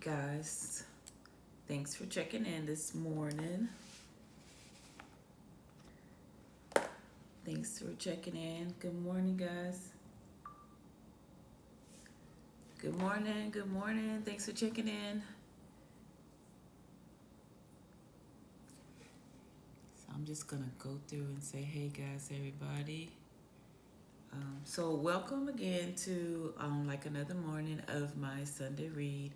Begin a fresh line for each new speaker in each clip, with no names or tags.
guys. Thanks for checking in this morning. Thanks for checking in. Good morning, guys. Good morning. Good morning. Thanks for checking in. So I'm just gonna go through and say, hey, guys, everybody. So welcome again to like another morning of my Sunday read.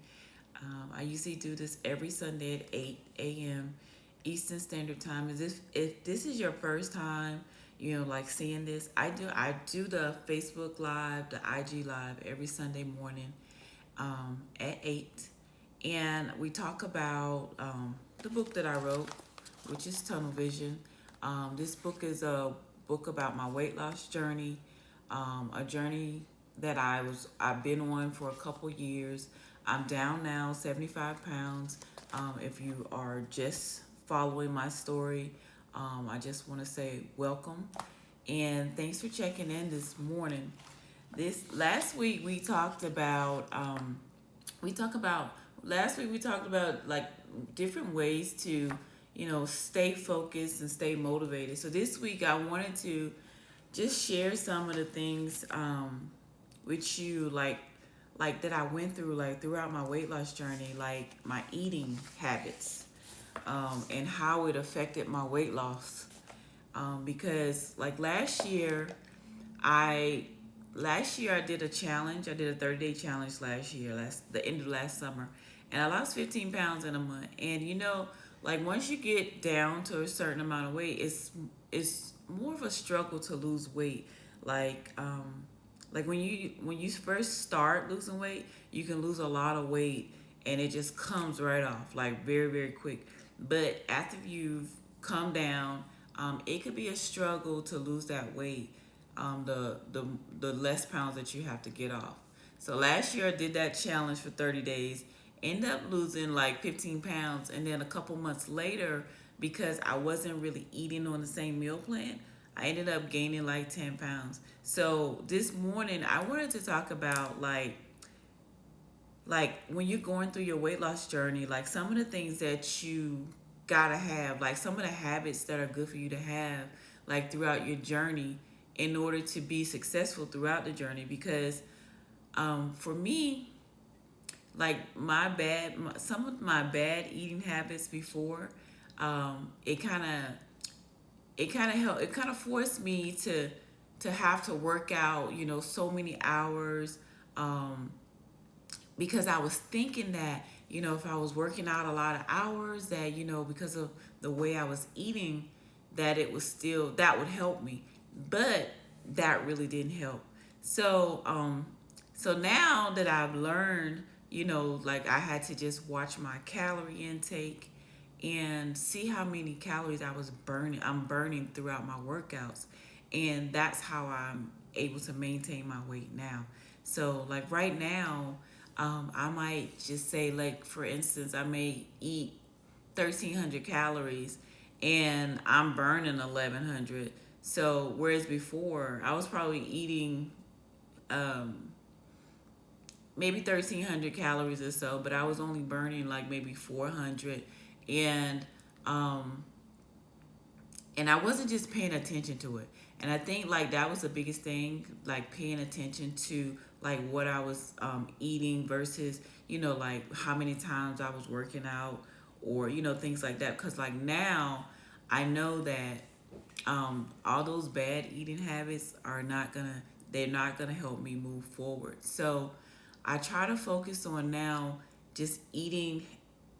I usually do this every Sunday at 8 a.m. Eastern Standard Time. If this is your first time, like seeing this, I do the Facebook Live, the IG Live every Sunday morning at 8. And we talk about the book that I wrote, which is Tunnel Vision. This book is a book about my weight loss journey, a journey that I've been on for a couple years. I'm down now 75 pounds. If you are just following my story, I just want to say welcome and thanks for checking in this morning. This last week we talked about last week we talked about like different ways to stay focused and stay motivated. So this week I wanted to just share some of the things with you, like that I went through like throughout my weight loss journey, like my eating habits, and how it affected my weight loss. Because like last year I did a challenge. I did a 30-day challenge last year, the end of last summer, and I lost 15 pounds in a month. And like once you get down to a certain amount of weight, it's more of a struggle to lose weight. Like when you first start losing weight, you can lose a lot of weight, and it just comes right off, like very very quick. But after you've come down, it could be a struggle to lose that weight. The less pounds that you have to get off. So last year I did that challenge for 30 days, ended up losing like 15 pounds, and then a couple months later, because I wasn't really eating on the same meal plan, I ended up gaining like 10 pounds. So this morning I wanted to talk about like when you're going through your weight loss journey, like some of the things that you gotta have, like some of the habits that are good for you to have, like throughout your journey, in order to be successful throughout the journey. Because for me, like some of my bad eating habits before, it kind of forced me to have to work out, so many hours, because I was thinking that, if I was working out a lot of hours, that, because of the way I was eating, that would help me. But that really didn't help. So now that I've learned, like I had to just watch my calorie intake and see how many calories I'm burning throughout my workouts. And that's how I'm able to maintain my weight now. So like right now, I might just say, like, for instance, I may eat 1,300 calories and I'm burning 1,100. So whereas before I was probably eating maybe 1,300 calories or so, but I was only burning like maybe 400. And um, and I wasn't just paying attention to it. And I think like that was the biggest thing, like paying attention to like what I was eating versus like how many times I was working out, or things like that. Because like now I know that all those bad eating habits they're not gonna help me move forward. So I try to focus on now just eating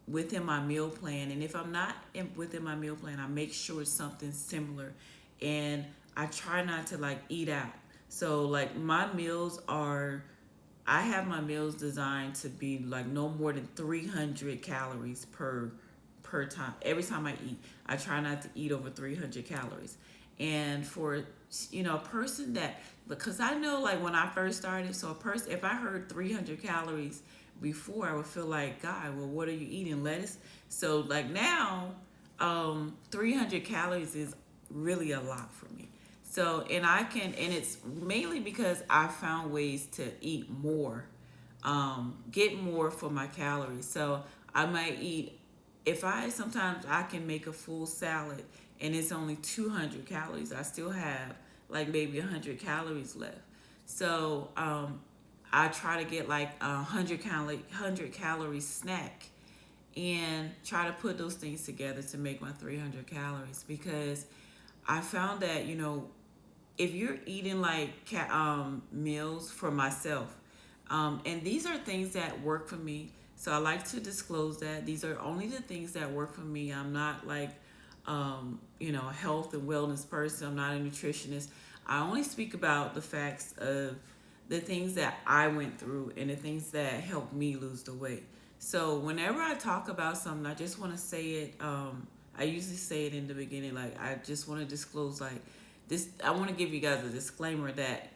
within my meal plan. And if I'm not within my meal plan, I make sure it's something similar. And I try not to like eat out. So like I have my meals designed to be like no more than 300 calories per time. Every time I eat, I try not to eat over 300 calories. And for a person that, because I know like when I first started, so a person, if I heard 300 calories before, I would feel like, God, well, what are you eating, lettuce? So like now, 300 calories is really a lot for me. So and it's mainly because I found ways to eat more get more for my calories. So I might eat, if I sometimes I can make a full salad and it's only 200 calories, I still have like maybe 100 calories left. So I try to get like a 100 calorie snack and try to put those things together to make my 300 calories, because I found that, if you're eating like meals for myself, and these are things that work for me. So I like to disclose that these are only the things that work for me. I'm not like, a health and wellness person. I'm not a nutritionist. I only speak about the facts of the things that I went through and the things that helped me lose the weight. So whenever I talk about something, I just want to say it. I usually say it in the beginning, like I just want to disclose, like this. I want to give you guys a disclaimer that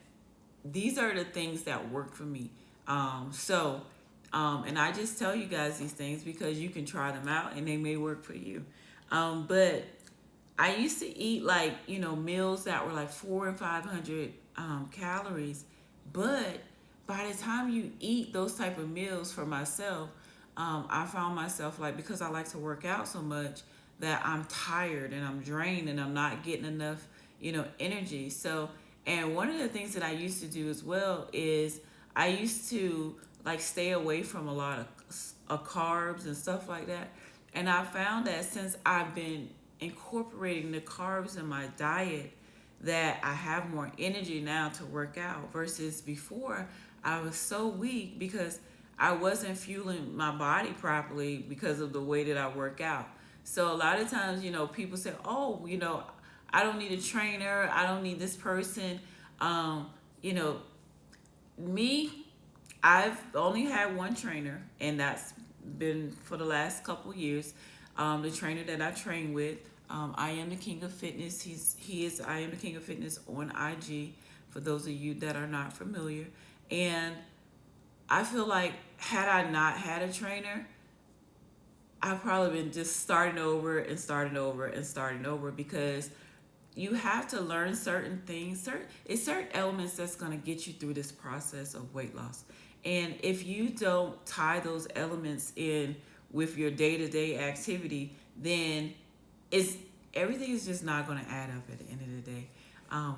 these are the things that work for me. And I just tell you guys these things because you can try them out and they may work for you. But I used to eat like, meals that were like 400 and 500 calories. But by the time you eat those type of meals for myself, I found myself, like, because I like to work out so much, that I'm tired and I'm drained and I'm not getting enough, energy. So, and one of the things that I used to do as well is I used to like stay away from a lot of carbs and stuff like that. And I found that since I've been incorporating the carbs in my diet, that I have more energy now to work out versus before. I was so weak because I wasn't fueling my body properly because of the way that I work out. So a lot of times, people say, "Oh, I don't need a trainer. I don't need this person." Um, you know, me, I've only had one trainer, and that's been for the last couple years. The trainer that I train with, I am the King of Fitness. He is I am the King of Fitness on IG. For those of you that are not familiar, and I feel like had I not had a trainer, I've probably been just starting over and starting over and starting over, because you have to learn certain things. It's certain elements that's going to get you through this process of weight loss. And if you don't tie those elements in with your day-to-day activity, then it's everything is just not going to add up at the end of the day,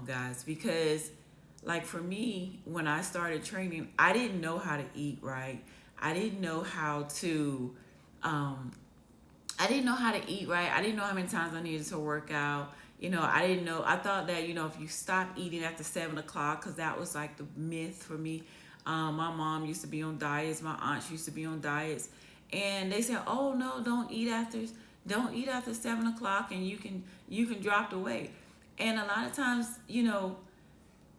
guys. Because, like for me, when I started training, I didn't know how to eat right. I didn't know how to um, I didn't know how to eat right. I didn't know how many times I needed to work out. I didn't know. I thought that, if you stop eating after 7 o'clock, because that was like the myth for me. My mom used to be on diets. My aunts used to be on diets. And they said, oh, no, don't eat after 7 o'clock, and you can drop the weight. And a lot of times,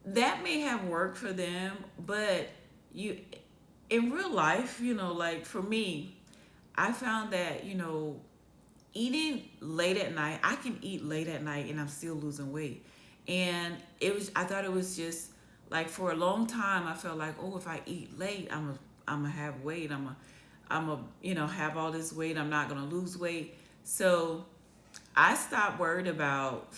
that may have worked for them, but you, in real life, like for me, I found that, eating late at night, I can eat late at night and I'm still losing weight. And I thought it was just like, for a long time, I felt like, oh, if I eat late, I'm gonna have weight. Have all this weight. I'm not gonna lose weight. So I stopped worrying about,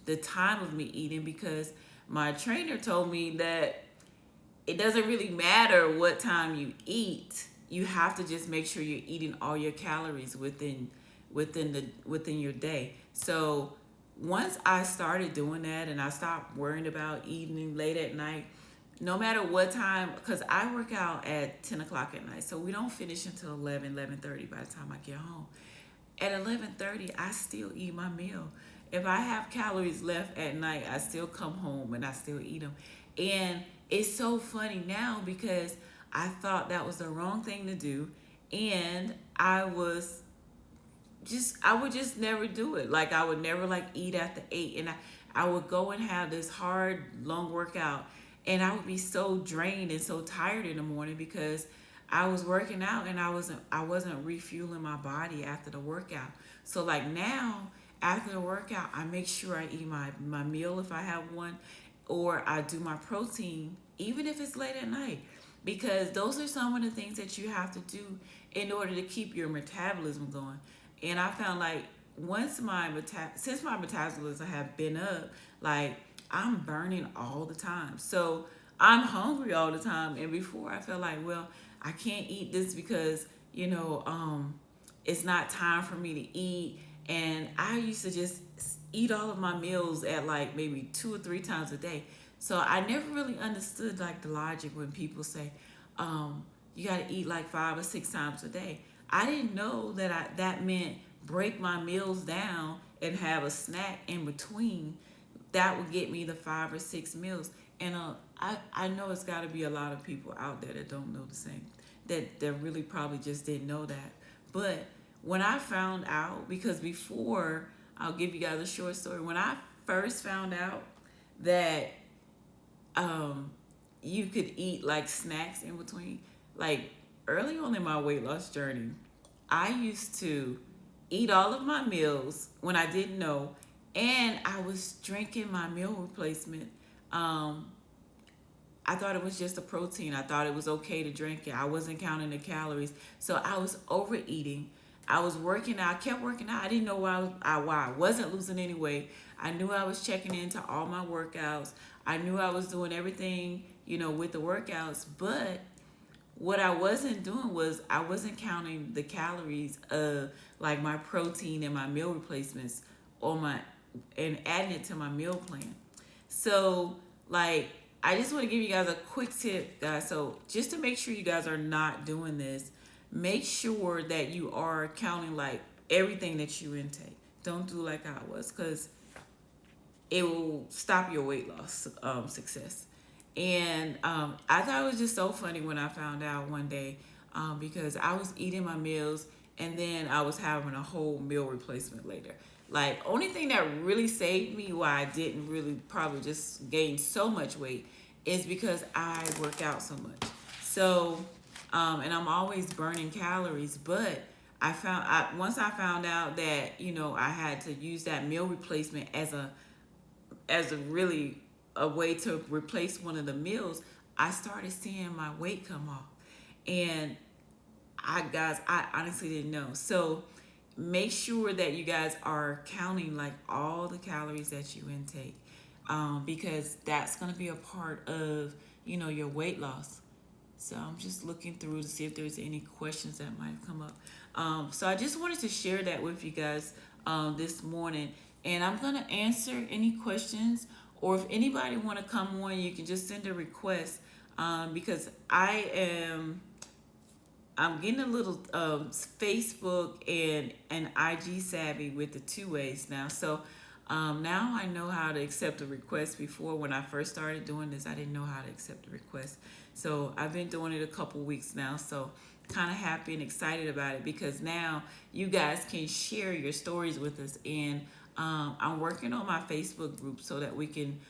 the time of me eating, because my trainer told me that it doesn't really matter what time you eat. You have to just make sure you're eating all your calories within your day. So once I started doing that and I stopped worrying about eating late at night, no matter what time, because I work out at 10 o'clock at night, so we don't finish until 11:30 by the time I get home. At 11:30, I still eat my meal. If I have calories left at night, I still come home and I still eat them. And it's so funny now, because I thought that was the wrong thing to do, and I would just never do it. Like, I would never like eat after 8, and I would go and have this hard long workout, and I would be so drained and so tired in the morning, because I was working out and I wasn't refueling my body after the workout. So like now, after the workout, I make sure I eat my meal if I have one, or I do my protein, even if it's late at night, because those are some of the things that you have to do in order to keep your metabolism going. And I found, like, since my metabolism have been up, like, I'm burning all the time. So I'm hungry all the time. And before I felt like, well, I can't eat this because, it's not time for me to eat. And I used to just eat all of my meals at like maybe 2 or 3 times a day. So I never really understood like the logic when people say, you got to eat like 5 or 6 times a day. I didn't know that that meant break my meals down and have a snack in between. That would get me the 5 or 6 meals. And I know it's got to be a lot of people out there that don't know the same, that really probably just didn't know that. But when I found out, because before, I'll give you guys a short story. When I first found out that um, you could eat like snacks in between, like early on in my weight loss journey, I used to eat all of my meals when I didn't know, and I was drinking my meal replacement. Um, I thought it was just a protein. I thought it was okay to drink it. I wasn't counting the calories. So I was overeating. I was working out. I kept working out. I didn't know why I wasn't losing any weight. I knew I was checking into all my workouts. I knew I was doing everything, with the workouts. But what I wasn't doing was I wasn't counting the calories of like my protein and my meal replacements on my and adding it to my meal plan. So like I just want to give you guys a quick tip, guys. So just to make sure you guys are not doing this, make sure that you are counting like everything that you intake. Don't do like I was, because it will stop your weight loss success. And I thought it was just so funny when I found out one day, because I was eating my meals and then I was having a whole meal replacement later. Like, only thing that really saved me why I didn't really probably just gain so much weight is because I work out so much. So, and I'm always burning calories, but once I found out that I had to use that meal replacement as a really a way to replace one of the meals, I started seeing my weight come off. And I honestly didn't know. So make sure that you guys are counting like all the calories that you intake, because that's going to be a part of your weight loss. So I'm just looking through to see if there's any questions that might have come up. So I just wanted to share that with you guys this morning, and I'm gonna answer any questions, or if anybody want to come on, you can just send a request, because I'm getting a little Facebook and IG savvy with the two ways now. So now I know how to accept a request. Before, when I first started doing this, I didn't know how to accept a request. So I've been doing it a couple weeks now. So kind of happy and excited about it, because now you guys can share your stories with us. And I'm working on my Facebook group so that we can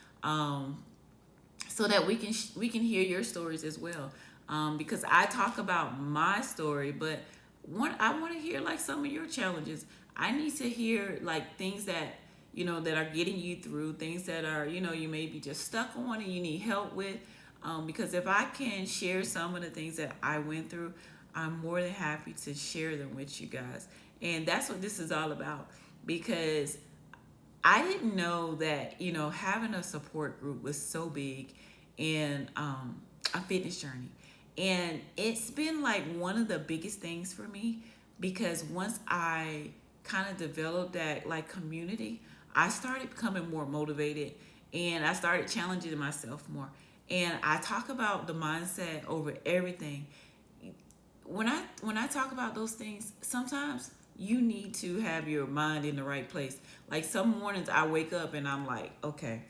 hear your stories as well, because I talk about my story, but I want to hear like some of your challenges. I need to hear like things that that are getting you through, things that are you may be just stuck on and you need help with, because if I can share some of the things that I went through, I'm more than happy to share them with you guys. And that's what this is all about, because I didn't know that having a support group was so big in a fitness journey. And it's been like one of the biggest things for me, because once I kind of developed that like community, I started becoming more motivated, and I started challenging myself more. And I talk about the mindset over everything. When I talk about those things, sometimes you need to have your mind in the right place. Like, some mornings I wake up and I'm like, okay,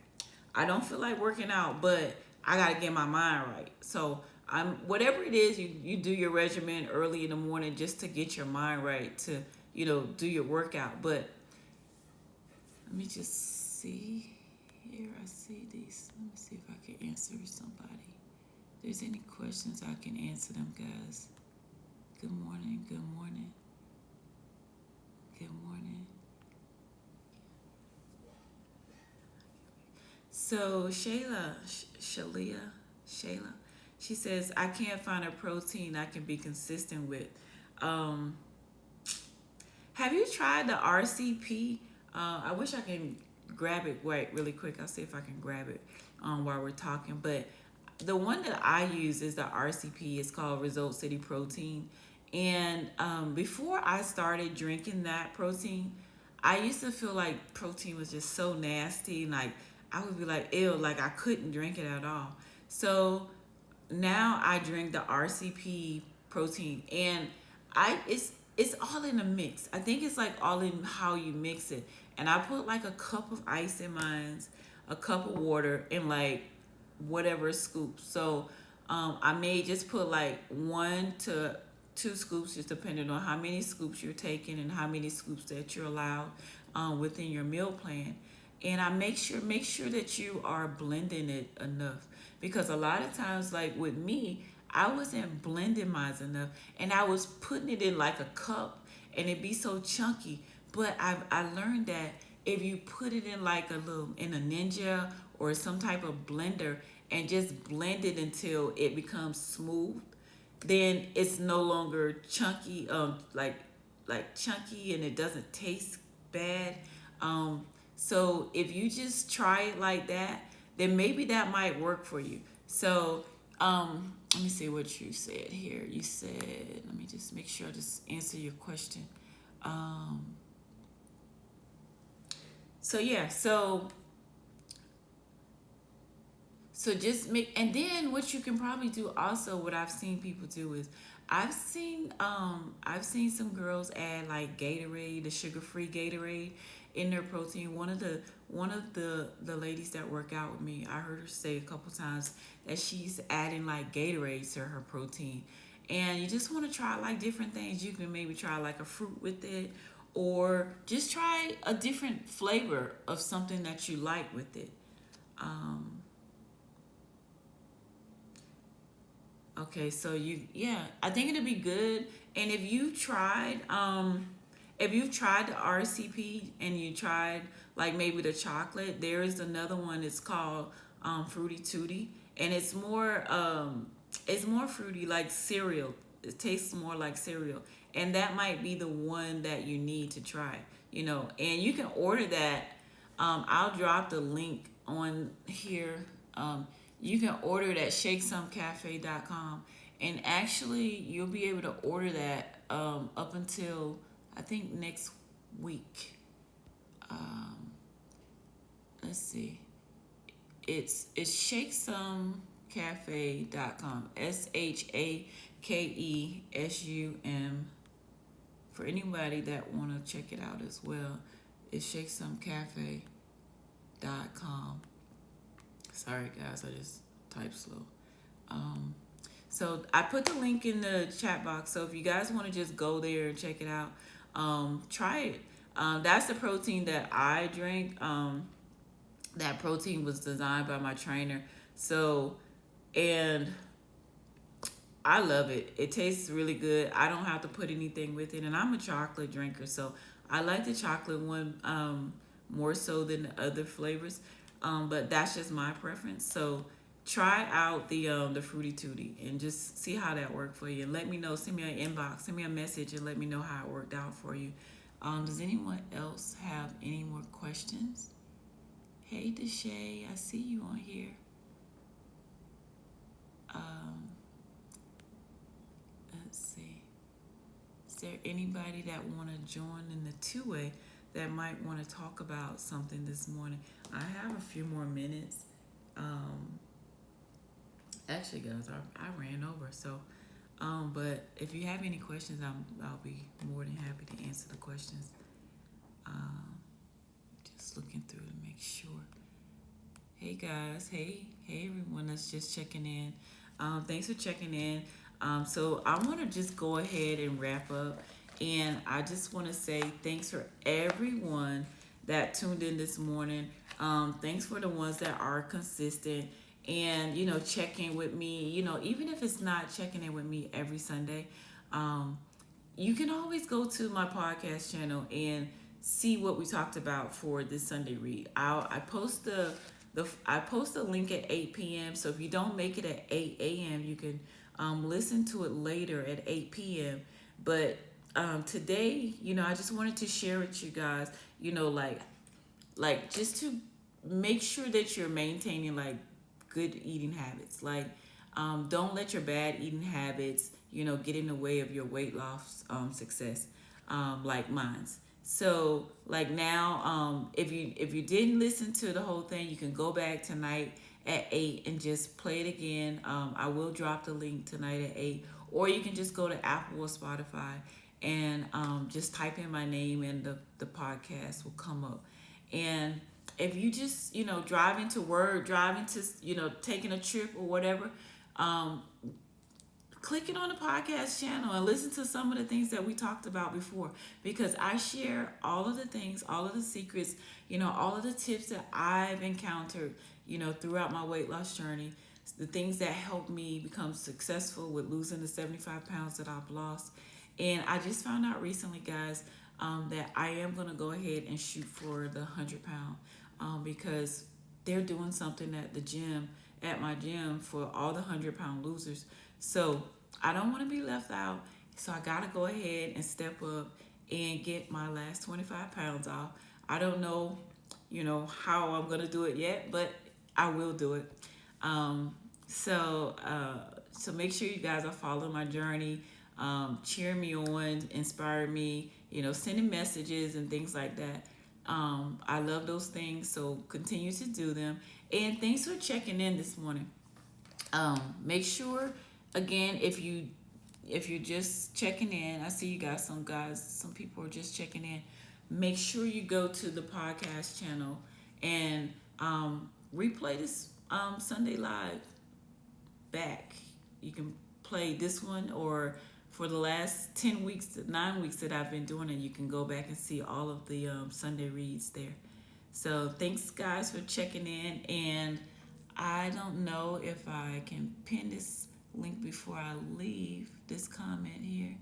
I don't feel like working out, but I gotta get my mind right. So I'm whatever it is, you do your regimen early in the morning just to get your mind right to do your workout. But let me just see here. I see these. Let me see if I can answer somebody. If there's any questions, I can answer them, guys. Good morning. Good morning. Good morning. So Shayla, she says, I can't find a protein I can be consistent with. Um, have you tried the RCP? I wish I can grab it really quick. I'll see if I can grab it while we're talking. But the one that I use is the RCP. It's called Result City Protein. And before I started drinking that protein, I used to feel like protein was just so nasty. Like I would be like, ew, like I couldn't drink it at all. So now I drink the RCP protein, and it's all in a mix. I think it's like all in how you mix it. And I put like a cup of ice in mine, a cup of water, and like whatever scoop. So I may just put like 1 to 2 scoops, just depending on how many scoops you're taking and how many scoops that you're allowed within your meal plan. And I make sure that you are blending it enough, because a lot of times, like with me, I wasn't blending mine enough, and I was putting it in like a cup, and it'd be so chunky. But I learned that if you put it in like a little in a Ninja or some type of blender and just blend it until it becomes smooth, then it's no longer chunky, like chunky, and it doesn't taste bad. So if you just try it like that, then maybe that might work for you. So let me see what you said here. You said, let me just make sure I just answer your question. Um, so yeah, so just make, and then what you can probably do also, what I've seen people do is, I've seen some girls add like Gatorade, the sugar-free Gatorade in their protein. One of the ladies that work out with me, I heard her say a couple times that she's adding like Gatorade to her protein. And you just want to try like different things. You can maybe try like a fruit with it, or just try a different flavor of something that you like with it. Um, Okay, so yeah, I think it'd be good. And if you've tried the RCP and you tried like maybe the chocolate, there is another one. It's called Fruity Tooty, and it's more fruity, like cereal. It tastes more like cereal, and that might be the one that you need to try. And you can order that. I'll drop the link on here. You can order it at shakesomecafe.com, and actually you'll be able to order that up until I think next week. Um, let's see. It's shakesomecafe.com. ShakeSum. For anybody that want to check it out as well, it's shakesomecafe.com. Sorry guys, I just type slow. Um, so I put the link in the chat box. So if you guys want to just go there and check it out, try it. That's the protein that I drink. That protein was designed by my trainer. So, and I love it. It tastes really good. I don't have to put anything with it, and I'm a chocolate drinker, so I like the chocolate one more so than the other flavors. But that's just my preference. So try out the Fruity Tooty and just see how that worked for you. And let me know. Send me an inbox. Send me a message and let me know how it worked out for you. Does anyone else have any more questions? Hey, Deshay, I see you on here. Um, let's see. Is there anybody that want to join in the two-way that might want to talk about something this morning? I have a few more minutes. Um, Actually, guys, I ran over. So, but if you have any questions, I'll be more than happy to answer the questions. Um, just looking through to make sure. Hey guys, hey everyone that's just checking in. Thanks for checking in. So I want to just go ahead and wrap up, and I just want to say thanks for everyone that tuned in this morning. Thanks for the ones that are consistent and checking with me. Even if it's not checking in with me every Sunday, you can always go to my podcast channel and see what we talked about for this Sunday read. I post I post a link at 8 p.m. So if you don't make it at 8 a.m., you can listen to it later at 8 p.m. But today, I just wanted to share with you guys, like just to make sure that you're maintaining like good eating habits. Like, don't let your bad eating habits, get in the way of your weight loss success, like mine's. So like now, if you didn't listen to the whole thing, you can go back tonight at 8 and just play it again. I will drop the link tonight at 8, or you can just go to Apple or Spotify and just type in my name and the podcast will come up. And if you just, driving to work, driving to, taking a trip or whatever, um, click it on the podcast channel and listen to some of the things that we talked about before, because I share all of the things, all of the secrets, all of the tips that I've encountered, throughout my weight loss journey, the things that helped me become successful with losing the 75 pounds that I've lost. And I just found out recently, guys, that I am going to go ahead and shoot for the 100 pound, because they're doing something at the gym, at my gym, for all the 100 pound losers. So I don't want to be left out. So I got to go ahead and step up and get my last 25 pounds off. I don't know, how I'm going to do it yet, but I will do it. So make sure you guys are following my journey, cheering me on, inspiring me, sending messages and things like that. I love those things, so continue to do them. And thanks for checking in this morning. Make sure, again, if you're just checking in, I see you guys, some people are just checking in. Make sure you go to the podcast channel and replay this Sunday Live back. You can play this one, or for the last 10 weeks, 9 weeks that I've been doing it, you can go back and see all of the Sunday reads there. So thanks, guys, for checking in. And I don't know if I can pin this link before I leave this comment here.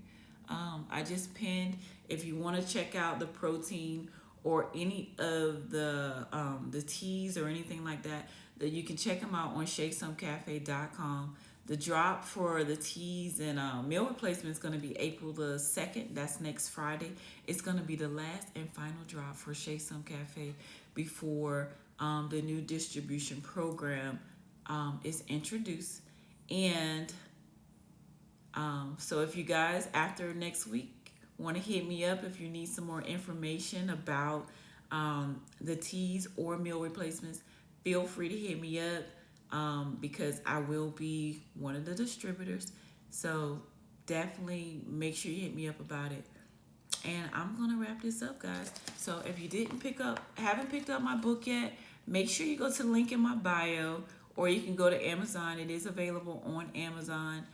I just pinned, if you want to check out the protein or any of the teas or anything like that, that you can check them out on shakesomecafe.com. The drop for the teas and meal replacement is going to be April the 2nd. That's next Friday. It's going to be the last and final drop for Shake Some Cafe before the new distribution program is introduced. And so if you guys, after next week, want to hit me up if you need some more information about the teas or meal replacements, feel free to hit me up. Because I will be one of the distributors. So definitely make sure you hit me up about it. And I'm going to wrap this up, guys. So if you haven't picked up my book yet, make sure you go to the link in my bio, or you can go to Amazon. It is available on Amazon.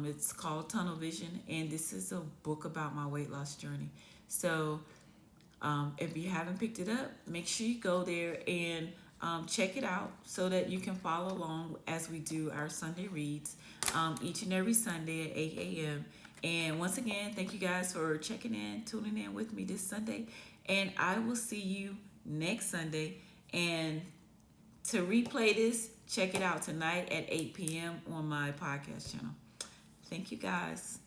It's called Tunnel Vision, and this is a book about my weight loss journey. So if you haven't picked it up, make sure you go there and check it out so that you can follow along as we do our Sunday reads each and every Sunday at 8 a.m. And once again, thank you guys for checking in, tuning in with me this Sunday. And I will see you next Sunday. And to replay this, check it out tonight at 8 p.m. on my podcast channel. Thank you, guys.